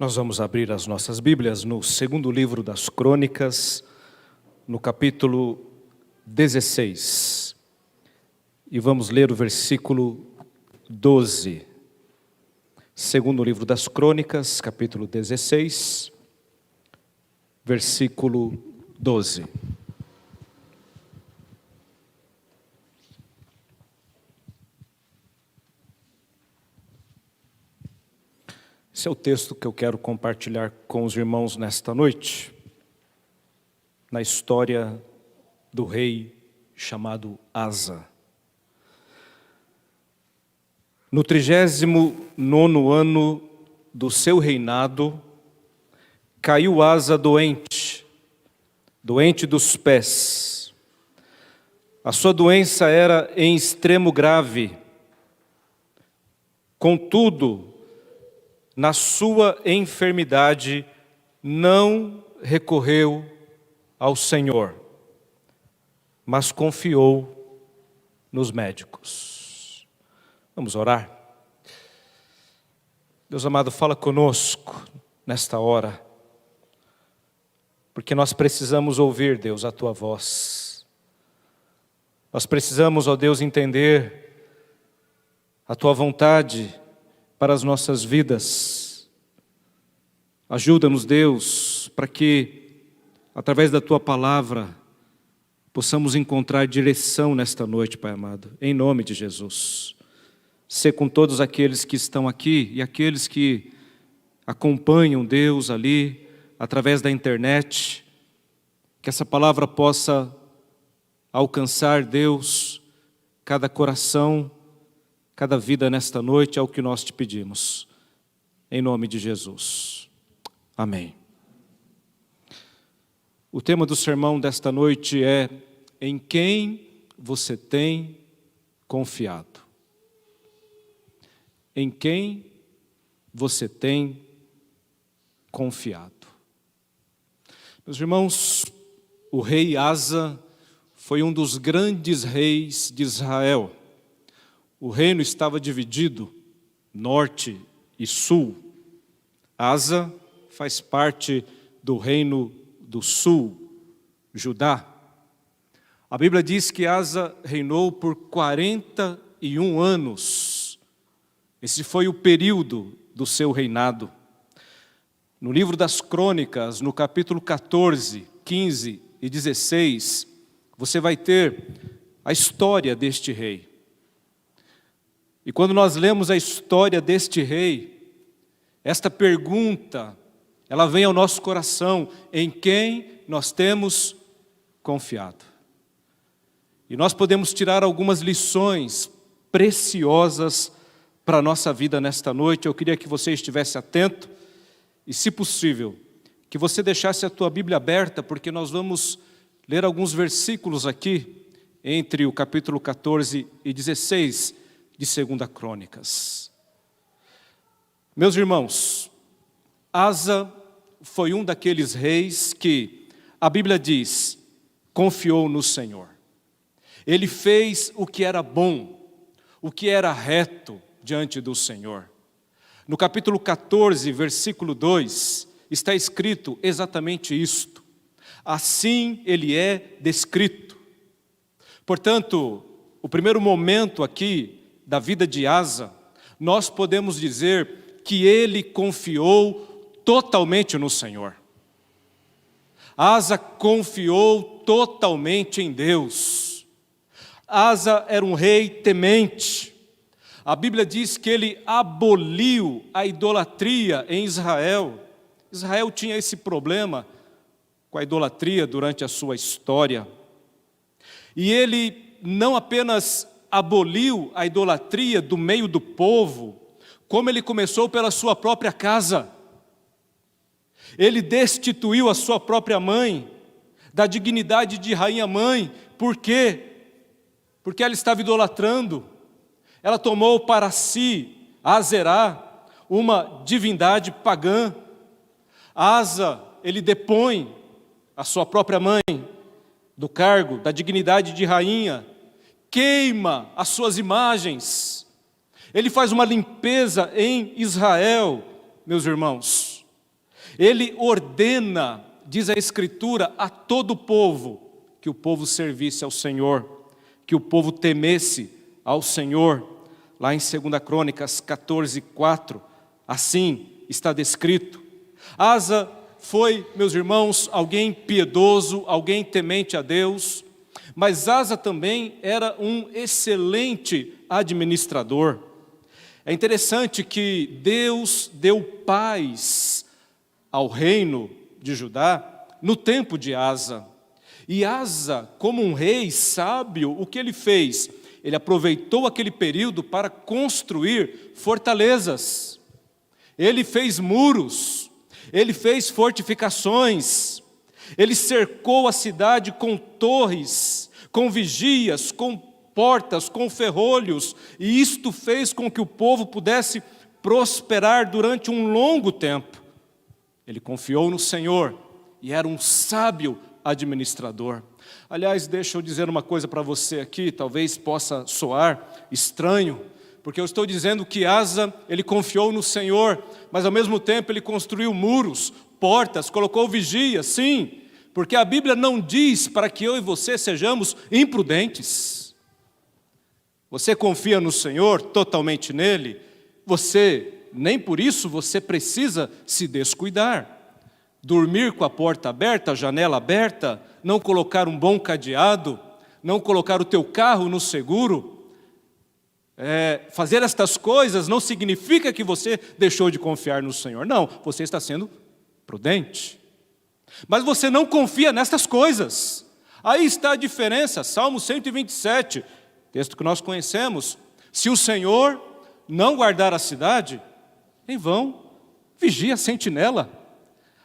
Nós vamos abrir as nossas Bíblias no segundo livro das Crônicas, no capítulo 16. E vamos ler o versículo 12. Segundo livro das Crônicas, capítulo 16, versículo 12. Esse é o texto que eu quero compartilhar com os irmãos nesta noite, na história do rei chamado Asa. No 39º ano do seu reinado, caiu Asa doente dos pés. A sua doença era em extremo grave. Contudo, na sua enfermidade, não recorreu ao Senhor, mas confiou nos médicos. Vamos orar? Deus amado, fala conosco nesta hora, porque nós precisamos ouvir, Deus, a Tua voz. Nós precisamos, ó Deus, entender a Tua vontade para as nossas vidas. Ajuda-nos, Deus, para que, através da Tua palavra, possamos encontrar direção nesta noite, Pai amado, em nome de Jesus. Ser com todos aqueles que estão aqui e aqueles que acompanham Deus ali, através da internet, que essa palavra possa alcançar, Deus, cada coração, cada vida nesta noite, é o que nós te pedimos, em nome de Jesus. Amém. O tema do sermão desta noite é: em quem você tem confiado? Em quem você tem confiado? Meus irmãos, o rei Asa foi um dos grandes reis de Israel. O reino estava dividido, norte e sul. Asa faz parte do reino do sul, Judá. A Bíblia diz que Asa reinou por 41 anos. Esse foi o período do seu reinado. No livro das Crônicas, no capítulo 14, 15 e 16, você vai ter a história deste rei. E quando nós lemos a história deste rei, esta pergunta, ela vem ao nosso coração: em quem nós temos confiado? E nós podemos tirar algumas lições preciosas para a nossa vida nesta noite. Eu queria que você estivesse atento e, se possível, que você deixasse a tua Bíblia aberta, porque nós vamos ler alguns versículos aqui, entre o capítulo 14 e 16, de 2 Crônicas. Meus irmãos, Asa foi um daqueles reis que a Bíblia diz, confiou no Senhor. Ele fez o que era bom, o que era reto diante do Senhor. No capítulo 14, versículo 2, está escrito exatamente isto. Assim ele é descrito. Portanto, o primeiro momento aqui da vida de Asa, nós podemos dizer que ele confiou totalmente no Senhor. Asa confiou totalmente em Deus. Asa era um rei temente. A Bíblia diz que ele aboliu a idolatria em Israel. Israel tinha esse problema com a idolatria durante a sua história. E ele não apenas aboliu a idolatria do meio do povo, como ele começou pela sua própria casa. Ele destituiu a sua própria mãe da dignidade de rainha-mãe. Por quê? Porque ela estava idolatrando. Ela tomou para si, Aserá, uma divindade pagã. Asa, ele depõe a sua própria mãe do cargo, da dignidade de rainha, queima as suas imagens. Ele faz uma limpeza em Israel, meus irmãos. Ele ordena, diz a Escritura, a todo o povo, que o povo servisse ao Senhor, que o povo temesse ao Senhor. Lá em 2 Crônicas 14:4, assim está descrito. Asa foi, meus irmãos, alguém piedoso, alguém temente a Deus, mas Asa também era um excelente administrador. É interessante que Deus deu paz ao reino de Judá no tempo de Asa. E Asa, como um rei sábio, o que ele fez? Ele aproveitou aquele período para construir fortalezas. Ele fez muros, ele fez fortificações, ele cercou a cidade com torres, com vigias, com portas, com ferrolhos, e isto fez com que o povo pudesse prosperar durante um longo tempo. Ele confiou no Senhor e era um sábio administrador. Aliás, deixa eu dizer uma coisa para você aqui, talvez possa soar estranho, porque eu estou dizendo que Asa, ele confiou no Senhor, mas ao mesmo tempo ele construiu muros, portas, colocou vigias, sim, porque a Bíblia não diz para que eu e você sejamos imprudentes. Você confia no Senhor, totalmente nele, nem por isso você precisa se descuidar. Dormir com a porta aberta, a janela aberta, não colocar um bom cadeado, não colocar o teu carro no seguro. Fazer estas coisas não significa que você deixou de confiar no Senhor. Não, você está sendo prudente. Mas você não confia nestas coisas. Aí está a diferença. Salmo 127, texto que nós conhecemos. Se o Senhor não guardar a cidade, em vão vigia a sentinela.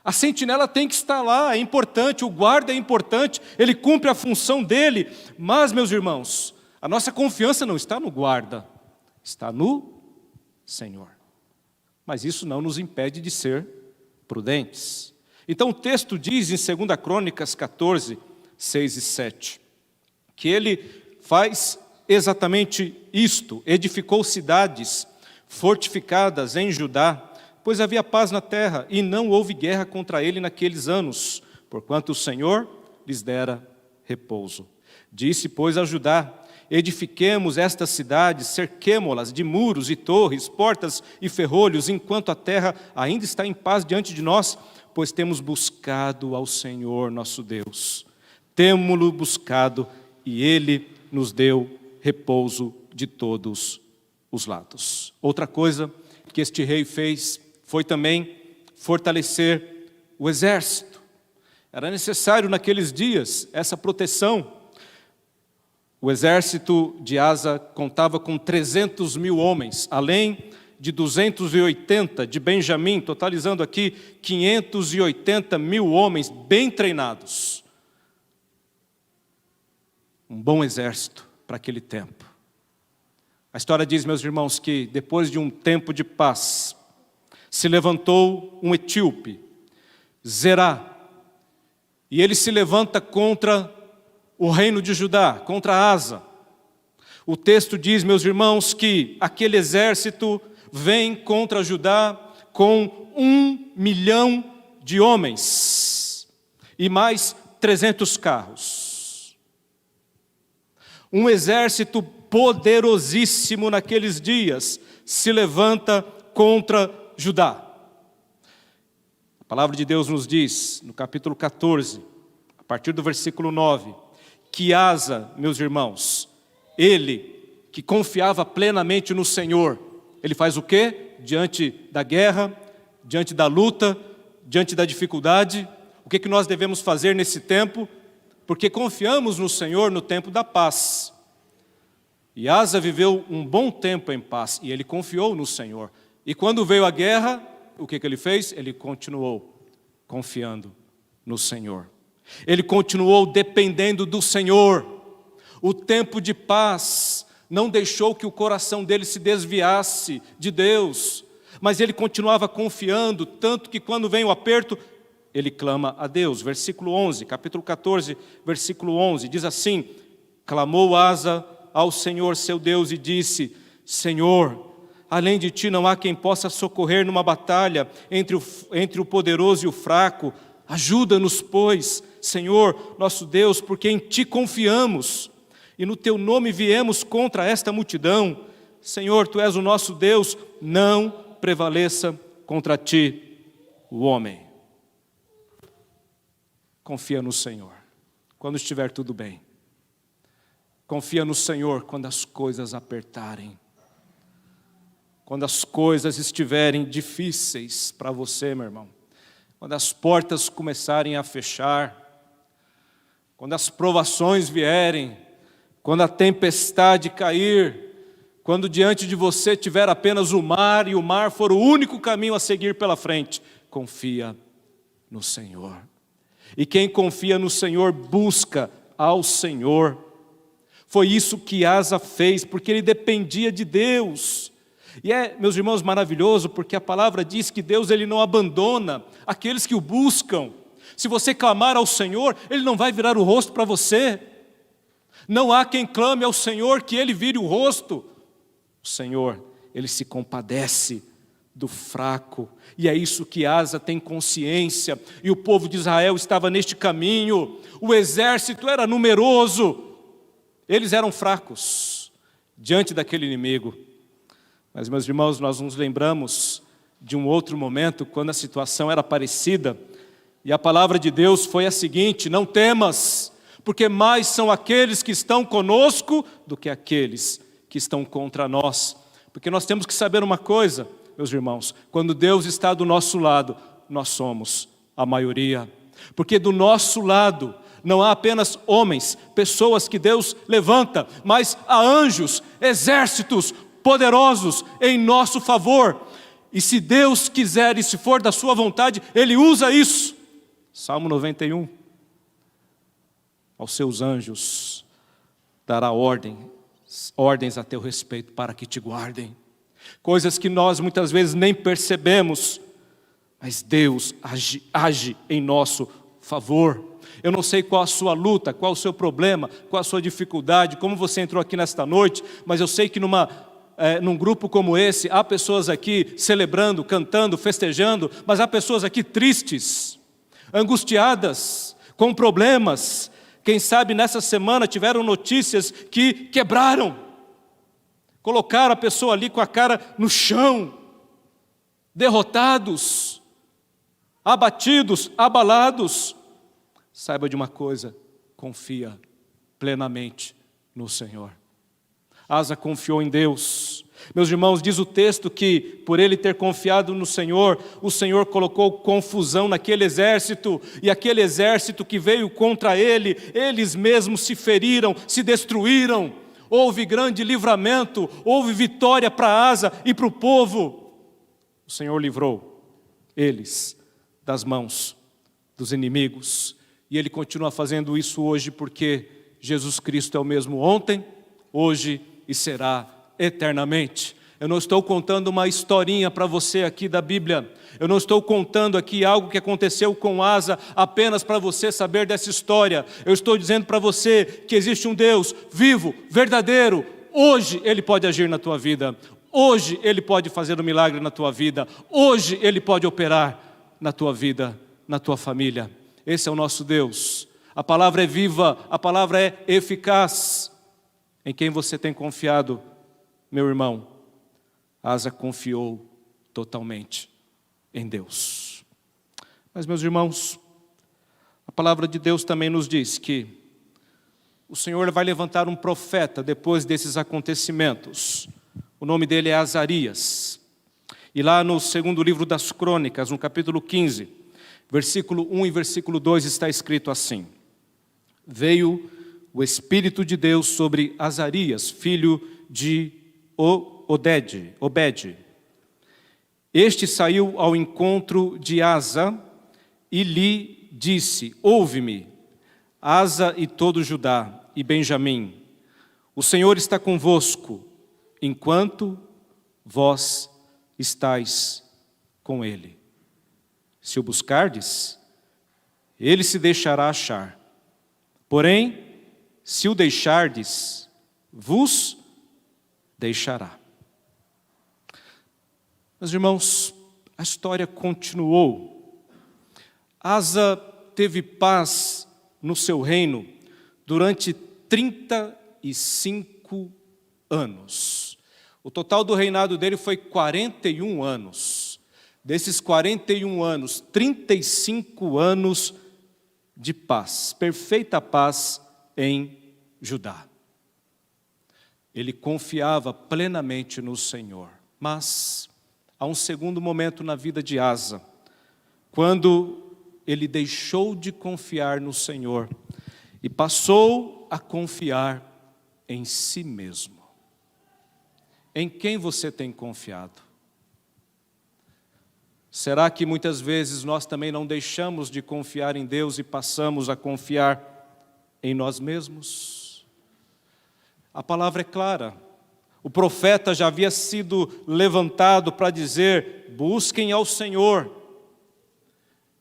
A sentinela tem que estar lá, é importante, o guarda é importante, ele cumpre a função dele. Mas, meus irmãos, a nossa confiança não está no guarda, está no Senhor. Mas isso não nos impede de ser prudentes. Então o texto diz em 2 Crônicas 14, 6 e 7, que ele faz exatamente isto, edificou cidades fortificadas em Judá, pois havia paz na terra, e não houve guerra contra ele naqueles anos, porquanto o Senhor lhes dera repouso. Disse, pois, a Judá: edifiquemos estas cidades, cerquemo-las de muros e torres, portas e ferrolhos, enquanto a terra ainda está em paz diante de nós, pois temos buscado ao Senhor nosso Deus. Temo-lo buscado, e ele nos deu repouso de todos os lados. Outra coisa que este rei fez foi também fortalecer o exército. Era necessário naqueles dias essa proteção. O exército de Asa contava com 300 mil homens, além de 280 de Benjamim, totalizando aqui 580 mil homens bem treinados. Um bom exército para aquele tempo. A história diz, meus irmãos, que depois de um tempo de paz, se levantou um etíope, Zerá, e ele se levanta contra o reino de Judá, contra Asa. O texto diz, meus irmãos, que aquele exército vem contra Judá com 1 milhão de homens e mais 300 carros. Um exército poderosíssimo naqueles dias se levanta contra Judá. A palavra de Deus nos diz, no capítulo 14, a partir do versículo 9, que Asa, meus irmãos, ele que confiava plenamente no Senhor, ele faz o quê? Diante da guerra, diante da luta, diante da dificuldade, o que nós devemos fazer nesse tempo? Porque confiamos no Senhor no tempo da paz. E Asa viveu um bom tempo em paz, e ele confiou no Senhor. E quando veio a guerra, o que ele fez? Ele continuou confiando no Senhor. Ele continuou dependendo do Senhor. O tempo de paz não deixou que o coração dele se desviasse de Deus, mas ele continuava confiando, tanto que quando vem o aperto, ele clama a Deus. Versículo 11, capítulo 14, versículo 11, diz assim: clamou Asa ao Senhor seu Deus e disse: Senhor, Além de ti não há quem possa socorrer numa batalha entre o poderoso e o fraco. Ajuda-nos, pois, Senhor, nosso Deus, porque em ti confiamos e no teu nome viemos contra esta multidão. Senhor, tu és o nosso Deus, não prevaleça contra ti o homem. Confia no Senhor quando estiver tudo bem. Confia no Senhor quando as coisas apertarem. Quando as coisas estiverem difíceis para você, meu irmão. Quando as portas começarem a fechar. Quando as provações vierem. Quando a tempestade cair. Quando diante de você tiver apenas o mar e o mar for o único caminho a seguir pela frente. Confia no Senhor. E quem confia no Senhor busca ao Senhor. Foi isso que Asa fez, porque ele dependia de Deus. E meus irmãos, maravilhoso, porque a palavra diz que Deus ele não abandona aqueles que o buscam. Se você clamar ao Senhor, Ele não vai virar o rosto para você. Não há quem clame ao Senhor que Ele vire o rosto. O Senhor, Ele se compadece do fraco. E é isso que Asa tem consciência. E o povo de Israel estava neste caminho. O exército era numeroso. Eles eram fracos diante daquele inimigo. Mas, meus irmãos, nós nos lembramos de um outro momento, quando a situação era parecida, e a palavra de Deus foi a seguinte: não temas, porque mais são aqueles que estão conosco do que aqueles que estão contra nós. Porque nós temos que saber uma coisa, meus irmãos, quando Deus está do nosso lado, nós somos a maioria. Porque do nosso lado não há apenas homens, pessoas que Deus levanta, mas há anjos, exércitos poderosos em nosso favor. E se Deus quiser e se for da sua vontade, Ele usa isso. Salmo 91. Aos seus anjos dará ordens a teu respeito para que te guardem. Coisas que nós muitas vezes nem percebemos, mas Deus age em nosso favor. Eu não sei qual a sua luta, qual o seu problema, qual a sua dificuldade, como você entrou aqui nesta noite, mas eu sei que num grupo como esse, há pessoas aqui celebrando, cantando, festejando, mas há pessoas aqui tristes, angustiadas, com problemas. Quem sabe nessa semana tiveram notícias que quebraram, colocaram a pessoa ali com a cara no chão, derrotados, abatidos, abalados. Saiba de uma coisa, confia plenamente no Senhor. Asa confiou em Deus. Meus irmãos, diz o texto que por ele ter confiado no Senhor, o Senhor colocou confusão naquele exército, e aquele exército que veio contra ele, eles mesmos se feriram, se destruíram. Houve grande livramento, houve vitória para Asa e para o povo. O Senhor livrou eles das mãos dos inimigos, e Ele continua fazendo isso hoje, porque Jesus Cristo é o mesmo ontem, hoje e será eternamente. Eu não estou contando uma historinha para você aqui da Bíblia. Eu não estou contando aqui algo que aconteceu com Asa apenas para você saber dessa história. Eu estou dizendo para você que existe um Deus vivo, verdadeiro. Hoje Ele pode agir na tua vida. Hoje Ele pode fazer um milagre na tua vida. Hoje Ele pode operar na tua vida, na tua família. Esse é o nosso Deus. A palavra é viva, a palavra é eficaz. Em quem você tem confiado, meu irmão? Asa confiou totalmente em Deus. Mas, meus irmãos, a palavra de Deus também nos diz que o Senhor vai levantar um profeta depois desses acontecimentos. O nome dele é Azarias. E lá no segundo livro das Crônicas, no capítulo 15, versículo 1 e versículo 2 está escrito assim: veio o Espírito de Deus sobre Azarias, filho de Obed. Este saiu ao encontro de Asa e lhe disse: ouve-me, Asa e todo Judá e Benjamim, o Senhor está convosco, enquanto vós estáis com ele. Se o buscardes, ele se deixará achar. Porém, se o deixardes, vos deixará. Meus irmãos, a história continuou. Asa teve paz no seu reino durante 35 anos. O total do reinado dele foi 41 anos. Desses 41 anos, 35 anos de paz, perfeita paz em Judá. Ele confiava plenamente no Senhor. Mas há um segundo momento na vida de Asa, quando ele deixou de confiar no Senhor e passou a confiar em si mesmo. Em quem você tem confiado? Será que muitas vezes nós também não deixamos de confiar em Deus e passamos a confiar em nós mesmos? A palavra é clara. O profeta já havia sido levantado para dizer: busquem ao Senhor.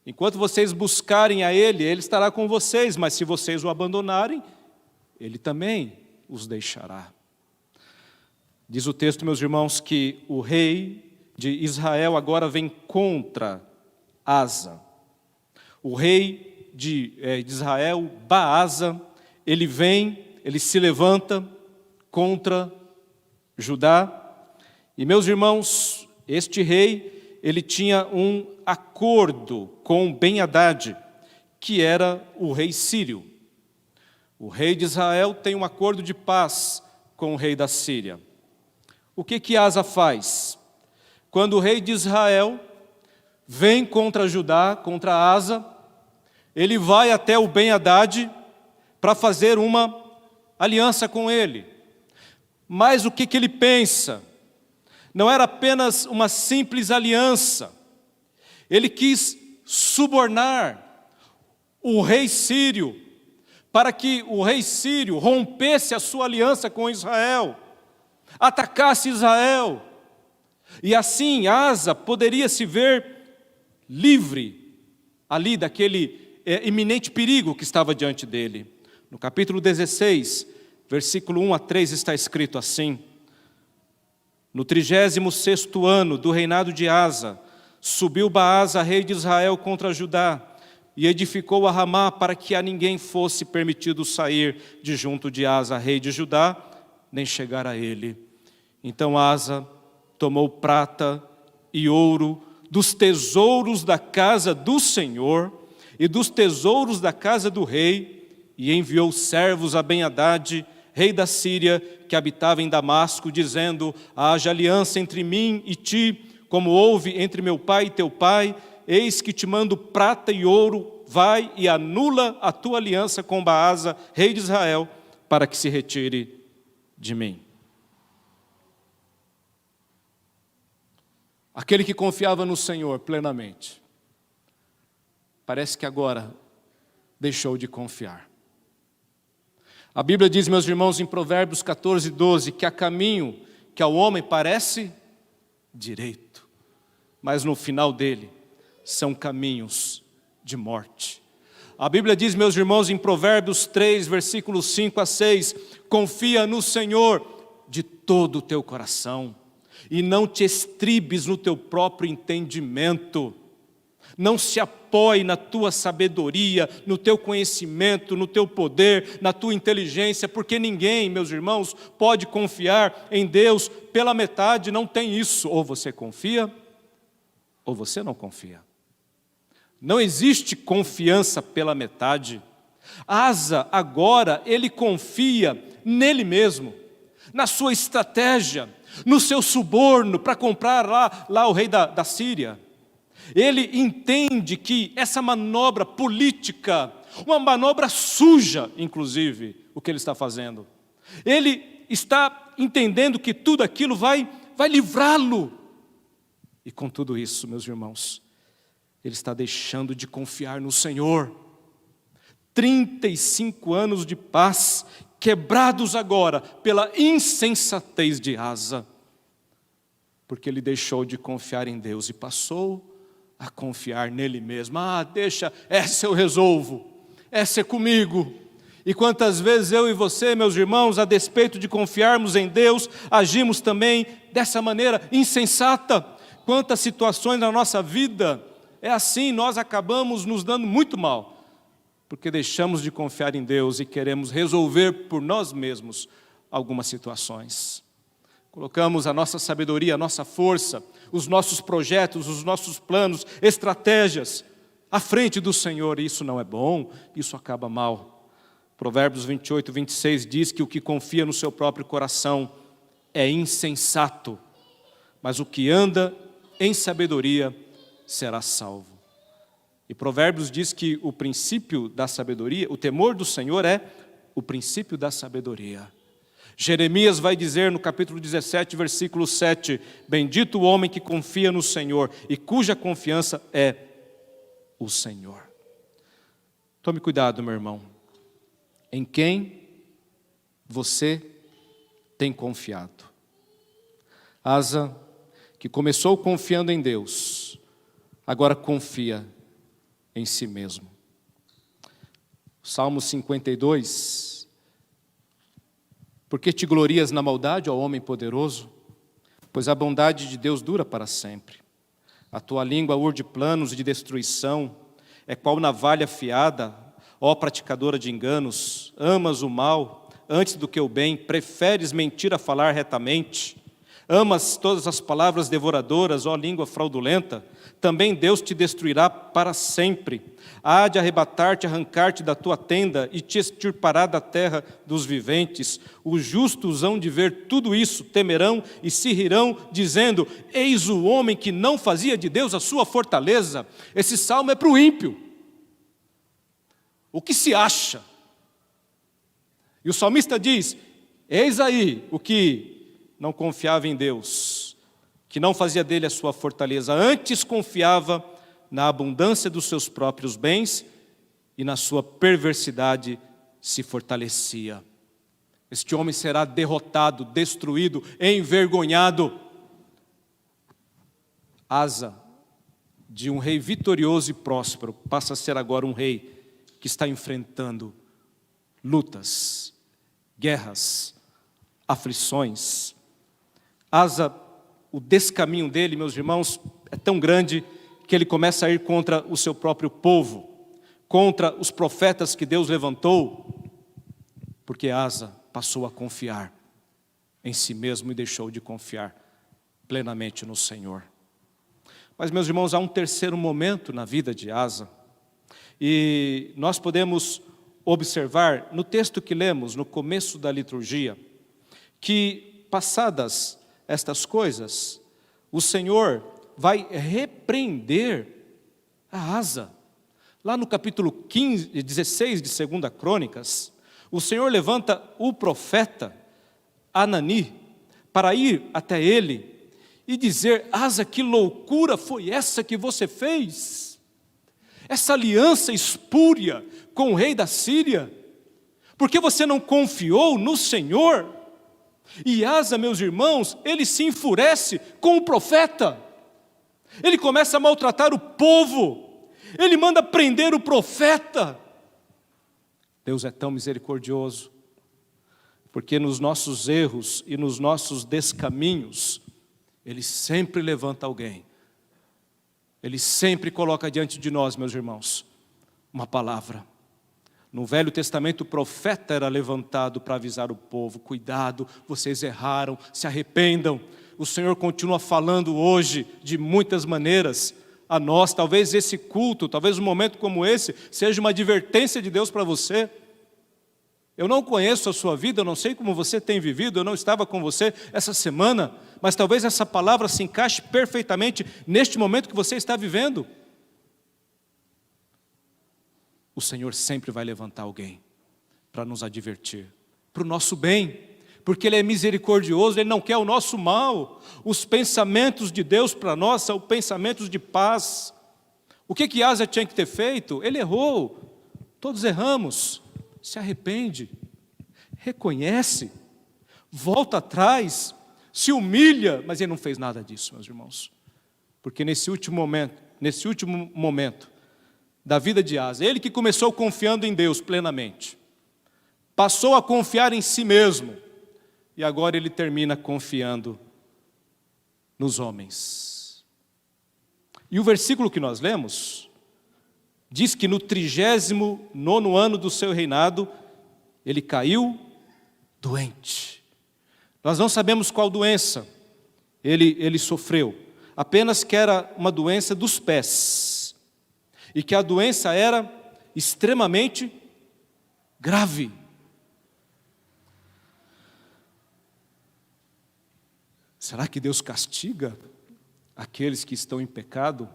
Enquanto vocês buscarem a Ele, Ele estará com vocês, mas se vocês o abandonarem, Ele também os deixará. Diz o texto, meus irmãos, que o rei de Israel agora vem contra Asa. O rei de Israel, Baasa, ele se levanta contra Judá. E, meus irmãos, este rei, ele tinha um acordo com Ben-Hadad, que era o rei sírio. O rei de Israel tem um acordo de paz com o rei da Síria. O que Asa faz? Quando o rei de Israel vem contra Judá, contra Asa, ele vai até o Ben-Hadad para fazer uma aliança com ele. Mas o que ele pensa? Não era apenas uma simples aliança. Ele quis subornar o rei sírio para que o rei sírio rompesse a sua aliança com Israel, atacasse Israel. E assim Asa poderia se ver livre ali daquele iminente perigo que estava diante dele. No capítulo 16, versículo 1 a 3 está escrito assim: no 36º ano do reinado de Asa, subiu Baasa, rei de Israel, contra Judá, e edificou a Ramá para que a ninguém fosse permitido sair de junto de Asa, rei de Judá, nem chegar a ele. Então Asa tomou prata e ouro dos tesouros da casa do Senhor e dos tesouros da casa do rei, e enviou servos a Ben-Hadad, rei da Síria, que habitava em Damasco, dizendo: haja aliança entre mim e ti, como houve entre meu pai e teu pai. Eis que te mando prata e ouro, vai e anula a tua aliança com Baasa, rei de Israel, para que se retire de mim. Aquele que confiava no Senhor plenamente, parece que agora deixou de confiar. A Bíblia diz, meus irmãos, em Provérbios 14, 12, que há caminho que ao homem parece direito, mas no final dele são caminhos de morte. A Bíblia diz, meus irmãos, em Provérbios 3, versículos 5 a 6, confia no Senhor de todo o teu coração e não te estribes no teu próprio entendimento. Não se apoie na tua sabedoria, no teu conhecimento, no teu poder, na tua inteligência, porque ninguém, meus irmãos, pode confiar em Deus pela metade, não tem isso. Ou você confia, ou você não confia. Não existe confiança pela metade. Asa, agora, ele confia nele mesmo, na sua estratégia, no seu suborno para comprar lá o rei da Síria. Ele entende que essa manobra política, uma manobra suja, inclusive, o que ele está fazendo. Ele está entendendo que tudo aquilo vai livrá-lo. E com tudo isso, meus irmãos, ele está deixando de confiar no Senhor. 35 anos de paz, quebrados agora pela insensatez de Asa, porque ele deixou de confiar em Deus e passou a confiar nele mesmo. Deixa, essa eu resolvo, essa é comigo. E quantas vezes eu e você, meus irmãos, a despeito de confiarmos em Deus, agimos também dessa maneira insensata, Quantas situações na nossa vida é assim, nós acabamos nos dando muito mal, porque deixamos de confiar em Deus e queremos resolver por nós mesmos algumas situações. Colocamos a nossa sabedoria, a nossa força, os nossos projetos, os nossos planos, estratégias à frente do Senhor, e isso não é bom, isso acaba mal. Provérbios 28, 26 diz que o que confia no seu próprio coração é insensato, mas o que anda em sabedoria será salvo. E Provérbios diz que o princípio da sabedoria, o temor do Senhor é o princípio da sabedoria. Jeremias vai dizer no capítulo 17, versículo 7, bendito o homem que confia no Senhor e cuja confiança é o Senhor. Tome cuidado, meu irmão, em quem você tem confiado. Asa, que começou confiando em Deus, agora confia em si mesmo. Salmo 52, por que te glorias na maldade, ó homem poderoso? Pois a bondade de Deus dura para sempre. A tua língua urde planos de destruição, é qual navalha afiada, ó praticadora de enganos, amas o mal antes do que o bem, preferes mentir a falar retamente. Amas todas as palavras devoradoras, ó língua fraudulenta, também Deus te destruirá para sempre. Há de arrebatar-te, arrancar-te da tua tenda e te extirpará da terra dos viventes. Os justos hão de ver tudo isso, temerão e se rirão, dizendo, eis o homem que não fazia de Deus a sua fortaleza. Esse salmo é para o ímpio. O que se acha? E o salmista diz, eis aí o que não confiava em Deus, que não fazia dele a sua fortaleza, antes confiava na abundância dos seus próprios bens e na sua perversidade se fortalecia. Este homem será derrotado, destruído, envergonhado. Asa, de um rei vitorioso e próspero, passa a ser agora um rei que está enfrentando lutas, guerras, aflições. Asa, o descaminho dele, meus irmãos, é tão grande que ele começa a ir contra o seu próprio povo, contra os profetas que Deus levantou, porque Asa passou a confiar em si mesmo e deixou de confiar plenamente no Senhor. Mas, meus irmãos, há um terceiro momento na vida de Asa, e nós podemos observar no texto que lemos, no começo da liturgia, que passadas estas coisas, o Senhor vai repreender a Asa. Lá no capítulo 16 de 2 Crônicas, o Senhor levanta o profeta Anani para ir até ele e dizer, Asa, que loucura foi essa que você fez? Essa aliança espúria com o rei da Síria? Porque você não confiou no Senhor? E Asa, meus irmãos, ele se enfurece com o profeta. Ele começa a maltratar o povo. Ele manda prender o profeta. Deus é tão misericordioso, porque nos nossos erros e nos nossos descaminhos, Ele sempre levanta alguém. Ele sempre coloca diante de nós, meus irmãos, uma palavra. No Velho Testamento, o profeta era levantado para avisar o povo, cuidado, vocês erraram, se arrependam. O Senhor continua falando hoje de muitas maneiras a nós. Talvez esse culto, talvez um momento como esse, seja uma advertência de Deus para você. Eu não conheço a sua vida, eu não sei como você tem vivido, eu não estava com você essa semana, mas talvez essa palavra se encaixe perfeitamente neste momento que você está vivendo. O Senhor sempre vai levantar alguém para nos advertir, para o nosso bem, porque Ele é misericordioso, Ele não quer o nosso mal. Os pensamentos de Deus para nós são pensamentos de paz. O que Asa tinha que ter feito? Ele errou, todos erramos. Se arrepende, reconhece, volta atrás, se humilha, mas ele não fez nada disso, meus irmãos. Porque nesse último momento da vida de Asa, ele que começou confiando em Deus plenamente, passou a confiar em si mesmo, e agora ele termina confiando nos homens. E o versículo que nós lemos diz que no 39º ano do seu reinado, ele caiu doente. Nós não sabemos qual doença ele sofreu, apenas que era uma doença dos pés, e que a doença era extremamente grave. Será que Deus castiga aqueles que estão em pecado?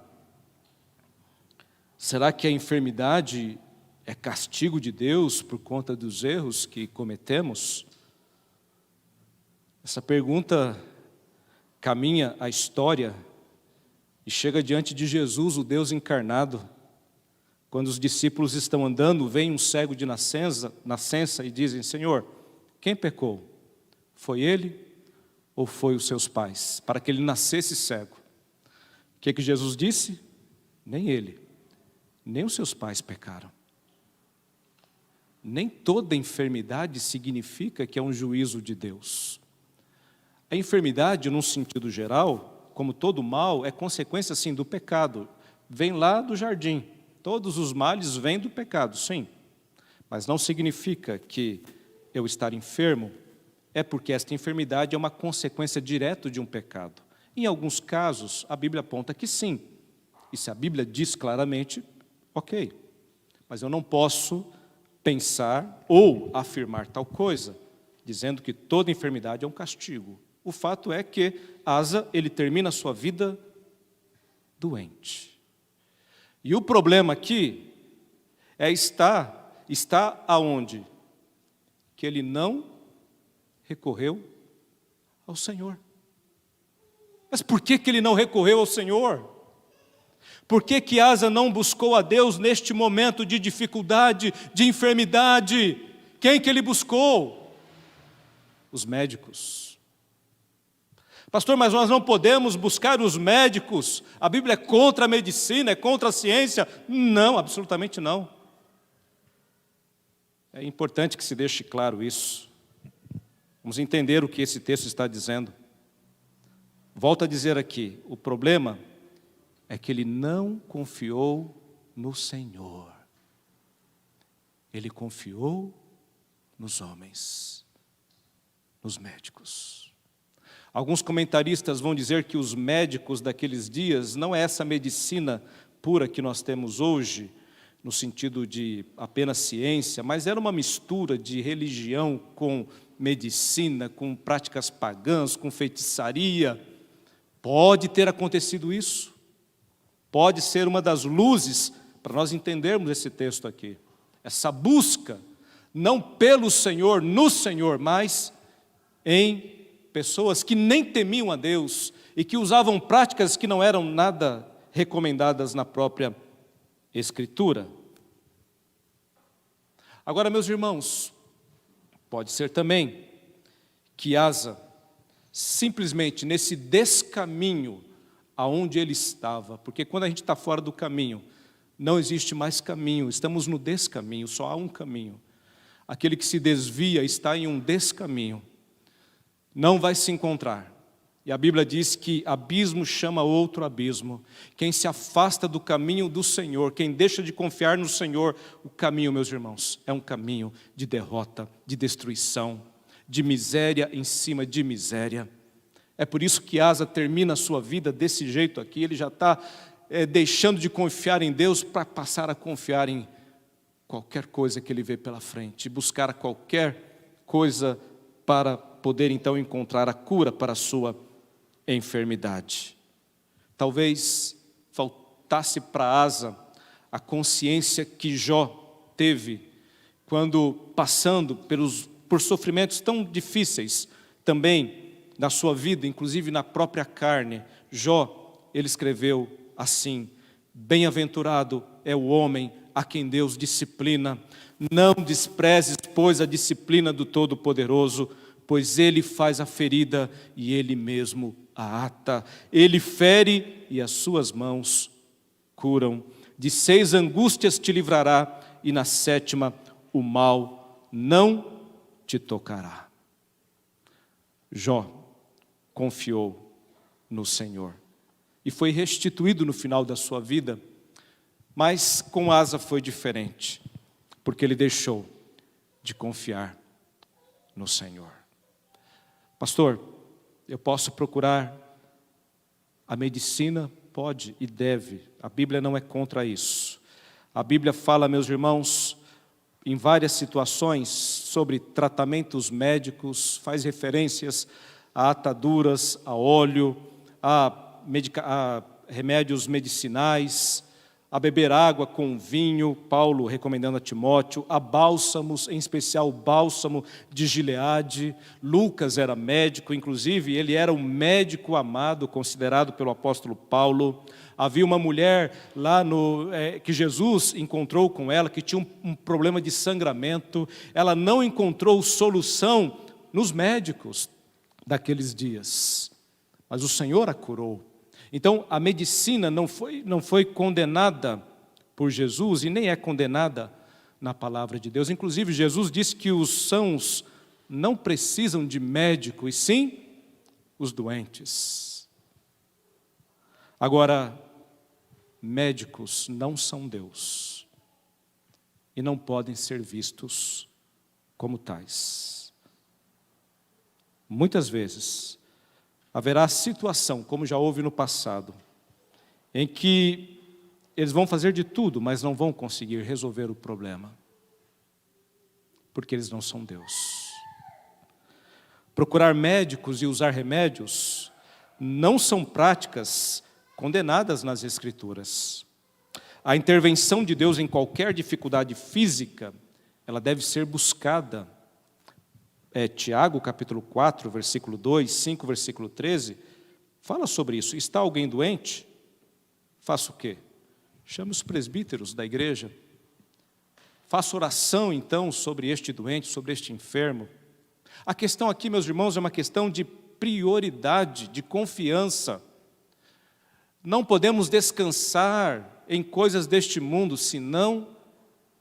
Será que a enfermidade é castigo de Deus por conta dos erros que cometemos? Essa pergunta caminha a história e chega diante de Jesus, o Deus encarnado. Quando os discípulos estão andando, vem um cego de nascença e dizem: Senhor, quem pecou? Foi ele ou foi os seus pais? Para que ele nascesse cego. O que Jesus disse? Nem ele, nem os seus pais pecaram. Nem toda enfermidade significa que é um juízo de Deus. A enfermidade, num sentido geral, como todo mal, é consequência, sim, do pecado. Vem lá do jardim. Todos os males vêm do pecado, sim. Mas não significa que eu estar enfermo é porque esta enfermidade é uma consequência direta de um pecado. Em alguns casos, a Bíblia aponta que sim. E se a Bíblia diz claramente, ok. Mas eu não posso pensar ou afirmar tal coisa, dizendo que toda enfermidade é um castigo. O fato é que Asa, ele termina a sua vida doente. E o problema aqui está aonde? Que ele não recorreu ao Senhor. Mas por que ele não recorreu ao Senhor? Por que Asa não buscou a Deus neste momento de dificuldade, de enfermidade? Quem que ele buscou? Os médicos. Pastor, mas nós não podemos buscar os médicos. A Bíblia é contra a medicina, é contra a ciência. Não, absolutamente não. É importante que se deixe claro isso. Vamos entender o que esse texto está dizendo. Volto a dizer aqui, o problema é que ele não confiou no Senhor. Ele confiou nos homens, nos médicos. Alguns comentaristas vão dizer que os médicos daqueles dias não é essa medicina pura que nós temos hoje, no sentido de apenas ciência, mas era uma mistura de religião com medicina, com práticas pagãs, com feitiçaria. Pode ter acontecido isso. Pode ser uma das luzes para nós entendermos esse texto aqui. Essa busca, não pelo Senhor, no Senhor, mas em pessoas que nem temiam a Deus e que usavam práticas que não eram nada recomendadas na própria Escritura. Agora, meus irmãos, pode ser também que Asa, simplesmente nesse descaminho aonde ele estava, porque quando a gente está fora do caminho, não existe mais caminho, estamos no descaminho, só há um caminho. Aquele que se desvia está em um descaminho. Não vai se encontrar. E a Bíblia diz que abismo chama outro abismo. Quem se afasta do caminho do Senhor, quem deixa de confiar no Senhor, o caminho, meus irmãos, é um caminho de derrota, de destruição, de miséria em cima de miséria. É por isso que Asa termina a sua vida desse jeito aqui. Ele já está deixando de confiar em Deus para passar a confiar em qualquer coisa que ele vê pela frente, buscar qualquer coisa para poder então encontrar a cura para a sua enfermidade. Talvez faltasse para Asa a consciência que Jó teve quando passando por sofrimentos tão difíceis também na sua vida, inclusive na própria carne. Jó, ele escreveu assim: bem-aventurado é o homem a quem Deus disciplina. Não desprezes, pois, a disciplina do Todo-Poderoso, pois ele faz a ferida e ele mesmo a ata. Ele fere e as suas mãos curam. De 6 angústias te livrará, e na 7ª o mal não te tocará. Jó confiou no Senhor. e foi restituído no final da sua vida, mas com Asa foi diferente, porque ele deixou de confiar no Senhor. Pastor, eu posso procurar a medicina? Pode e deve, a Bíblia não é contra isso. A Bíblia fala, meus irmãos, em várias situações sobre tratamentos médicos, faz referências a ataduras, a óleo, a remédios medicinais, a beber água com vinho, Paulo recomendando a Timóteo, a bálsamos, em especial o bálsamo de Gileade. Lucas era médico, inclusive ele era um médico amado, considerado pelo apóstolo Paulo. Havia uma mulher lá que Jesus encontrou com ela, que tinha um problema de sangramento. Ela não encontrou solução nos médicos daqueles dias, mas o Senhor a curou. Então, a medicina não foi condenada por Jesus e nem é condenada na palavra de Deus. Inclusive, Jesus disse que os sãos não precisam de médico, e sim os doentes. Agora, médicos não são Deus e não podem ser vistos como tais. Muitas vezes, haverá situação, como já houve no passado, em que eles vão fazer de tudo, mas não vão conseguir resolver o problema, porque eles não são Deus. Procurar médicos e usar remédios não são práticas condenadas nas Escrituras. A intervenção de Deus em qualquer dificuldade física, ela deve ser buscada. Tiago, capítulo 4, versículo 2, 5, versículo 13, fala sobre isso. Está alguém doente? Faça o quê? Chame os presbíteros da igreja. Faça oração, então, sobre este doente, sobre este enfermo. A questão aqui, meus irmãos, é uma questão de prioridade, de confiança. Não podemos descansar em coisas deste mundo, senão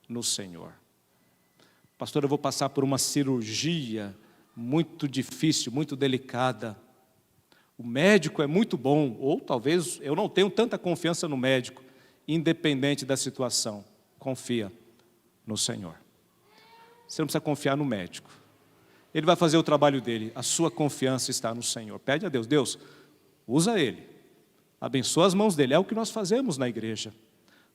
no Senhor. Pastor, eu vou passar por uma cirurgia muito difícil, muito delicada. O médico é muito bom, ou talvez eu não tenho tanta confiança no médico. Independente da situação, confia no Senhor. Você não precisa confiar no médico. Ele vai fazer o trabalho dele. A sua confiança está no Senhor. Pede a Deus, Deus, usa ele. Abençoa as mãos dele. É o que nós fazemos na igreja.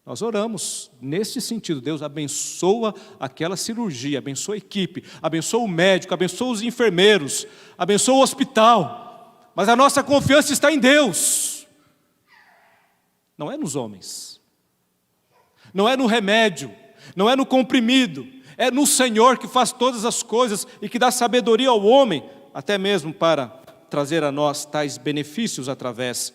Nós oramos nesse sentido. Deus abençoa aquela cirurgia, abençoa a equipe, abençoa o médico, abençoa os enfermeiros, abençoa o hospital. Mas a nossa confiança está em Deus. Não é nos homens. Não é no remédio, não é no comprimido. É no Senhor que faz todas as coisas e que dá sabedoria ao homem, até mesmo para trazer a nós tais benefícios através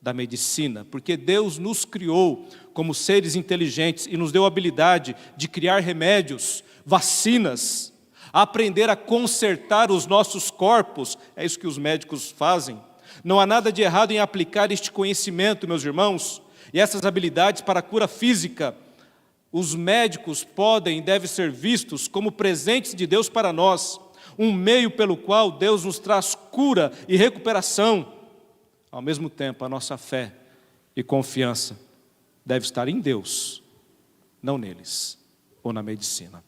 da medicina, porque Deus nos criou como seres inteligentes e nos deu a habilidade de criar remédios, vacinas, aprender a consertar os nossos corpos. É isso que os médicos fazem. Não há nada de errado em aplicar este conhecimento, meus irmãos, e essas habilidades para a cura física. Os médicos podem e devem ser vistos como presentes de Deus para nós, um meio pelo qual Deus nos traz cura e recuperação. Ao mesmo tempo, a nossa fé e confiança deve estar em Deus, não neles ou na medicina.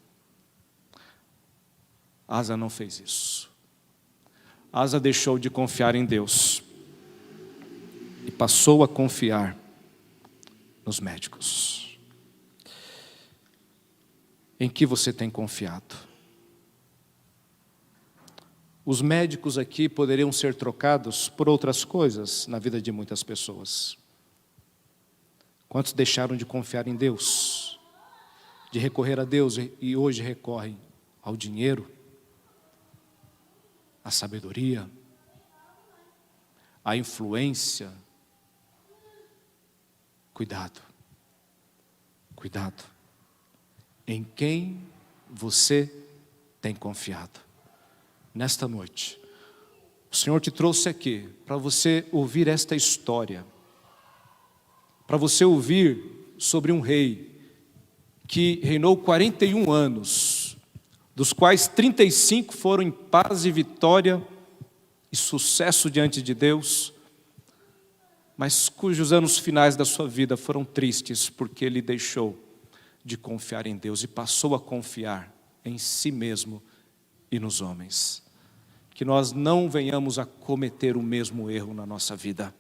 Asa não fez isso. Asa deixou de confiar em Deus e passou a confiar nos médicos. Em que você tem confiado? Os médicos aqui poderiam ser trocados por outras coisas na vida de muitas pessoas. Quantos deixaram de confiar em Deus, de recorrer a Deus e hoje recorrem ao dinheiro, à sabedoria, à influência? Cuidado, cuidado. Em quem você tem confiado? Nesta noite, o Senhor te trouxe aqui para você ouvir esta história, para você ouvir sobre um rei que reinou 41 anos, dos quais 35 foram em paz e vitória e sucesso diante de Deus. mas cujos anos finais da sua vida foram tristes, porque ele deixou de confiar em Deus e passou a confiar em si mesmo e nos homens. Que nós não venhamos a cometer o mesmo erro na nossa vida.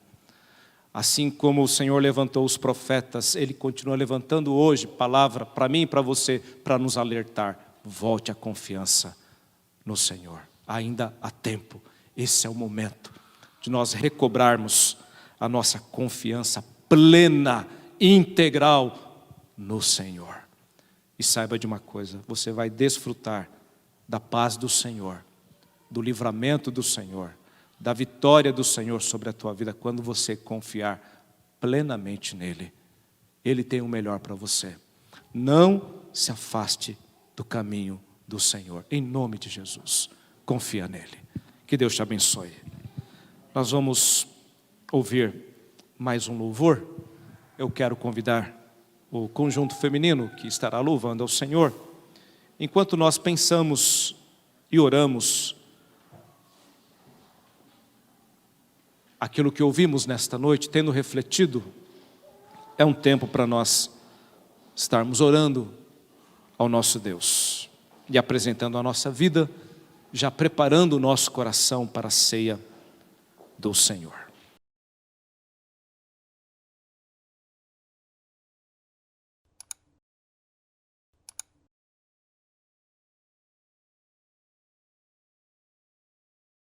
Assim como o Senhor levantou os profetas, Ele continua levantando hoje palavra para mim e para você, para nos alertar. Volte a confiança no Senhor. Ainda há tempo. Esse é o momento de nós recobrarmos a nossa confiança plena, integral no Senhor. E saiba de uma coisa, você vai desfrutar da paz do Senhor, do livramento do Senhor, da vitória do Senhor sobre a tua vida, quando você confiar plenamente nele. Ele tem o melhor para você. Não se afaste do caminho do Senhor, em nome de Jesus. Confia nele. Que Deus te abençoe. Nós vamos ouvir mais um louvor. Eu quero convidar o conjunto feminino que estará louvando ao Senhor. Enquanto nós pensamos e oramos aquilo que ouvimos nesta noite, tendo refletido, é um tempo para nós estarmos orando ao nosso Deus e apresentando a nossa vida, já preparando o nosso coração para a ceia do Senhor.